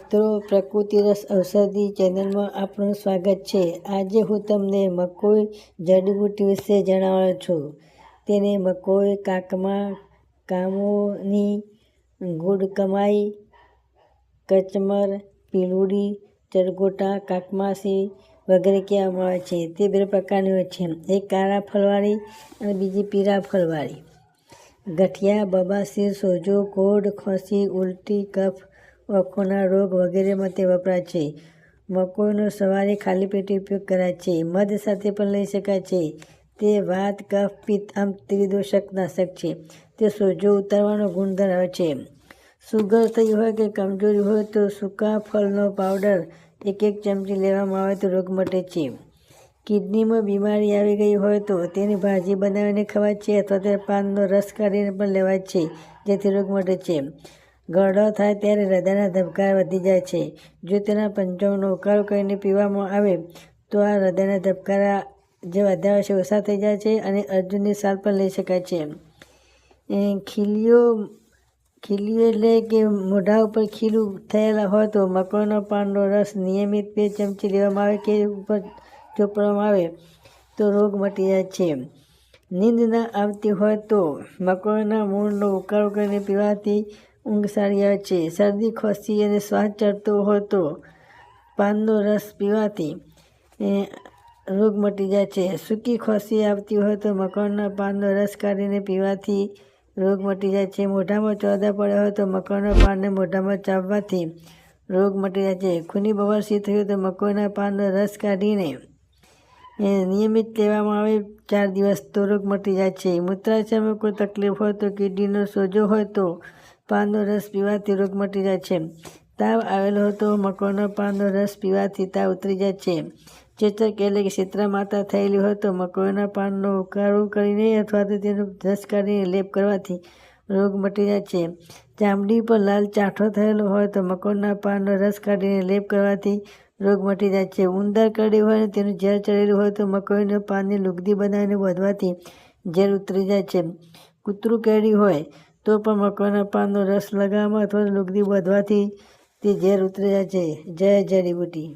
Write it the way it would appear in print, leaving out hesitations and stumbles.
મિત્રો, પ્રકૃતિ રસ ઔષધિ ચેનલમાં આપનું સ્વાગત છે। આજે હું તમને મકોઈ જડીબુટ્ટી વિશે જણાવવાનો છું। તેને મકોઈ, કાકમા, કામોની, ગુડકમાઈ, કચમર, પીલુડી, ચરગોટા, કાકમાસી વગેરે કહેવામાં આવે છે। તે બે પ્રકારની હોય છે, એક કાળા ફળવાળી અને બીજી પીળા ફળવાળી। ગઠિયા, બબાસીર, સોજો, કોઢ, ખાંસી, ઉલટી, કફ, આંખોના રોગ વગેરેમાં તે વપરાય છે। મકોઈનો સવારે ખાલી પેટે ઉપયોગ કરાય છે। મધ સાથે પણ લઈ શકાય છે। તે વાત, કફ, પિત્ત આમ ત્રિદોષક નાશક છે। તે સોજો ઉતારવાનો ગુણ ધરાવે છે। સુગર થઈ હોય કે કમજોરી હોય તો સૂકા ફળનો પાવડર 1 ચમચી લેવામાં આવે તો રોગ મટે છે। કિડનીમાં બીમારી આવી ગઈ હોય તો તેની ભાજી બનાવીને ખવાય છે અથવા તેના પાનનો રસ કાઢીને પણ લેવાય છે, જેથી રોગ મટે છે। ગળો થાય ત્યારે હૃદયના ધબકારા વધી જાય છે। જો તેના પંચાંગનો ઉકાળો કરીને પીવામાં આવે તો આ હૃદયના ધબકારા જે વધ્યા છે ઓછા થઈ જાય છે અને અર્જુનની છાલ પણ લઈ શકાય છે। ખીલીઓ એટલે કે મોઢા ઉપર ખીલું થયેલા હોય તો મકોઈના પાનનો રસ નિયમિત 2 ચમચી લેવામાં આવે કે ઉપર ચોપડવામાં આવે તો રોગ મટી જાય છે। નીંદ ન આવતી હોય તો મકોઈના મૂળનો ઉકાળો કરીને પીવાથી ઊંઘ સારી આવે છે। શરદી, ખાંસી અને શ્વાસ ચડતો હોય તો પાનનો રસ પીવાથી રોગ મટી જાય છે। સૂકી ખાંસી આવતી હોય તો મકોઈના પાનનો રસ કાઢીને પીવાથી રોગ મટી જાય છે। મોઢામાં ચોદા પડ્યા હોય તો મકોઈના પાનને મોઢામાં ચાવવાથી રોગ મટી જાય છે। ખૂની બવાસીર થઈ હોય તો મકોઈના પાનનો રસ કાઢીને નિયમિત લેવામાં આવે 4 દિવસ તો રોગ મટી જાય છે। મૂત્રાશયમાં કોઈ તકલીફ હોય તો કિડનીનો સોજો હોય તો પાનનો રસ પીવાથી રોગ મટી જાય છે। તાવ આવેલો હોય તો મકોઈના પાનનો રસ પીવાથી તાવ ઉતરી જાય છે। ચેચક એટલે કે ક્ષેત્રા માતા થયેલી હોય તો મકોઈના પાનનો ઉકાળો કરીને અથવા તો તેનો રસ કાઢીને લેપ કરવાથી રોગ મટી જાય છે। ચામડી પર લાલ ચાઠો થયેલો હોય તો મકોઈના પાનનો રસ કાઢીને લેપ કરવાથી રોગ મટી જાય છે। ઉંદર કરડ્યું હોય અને તેનું ઝેર ચડેલું હોય તો મકોઈના પાનની લુગદી બનાવીને બાંધવાથી ઝેર ઉતરી જાય છે। કૂતરું કરડ્યું હોય તો પણ મકોઈના પાનનો રસ લગાવવામાં અથવા લુગદી બાંધવાથી તે ઝેર ઉતરી જાય છે। જય જડીબુટ્ટી।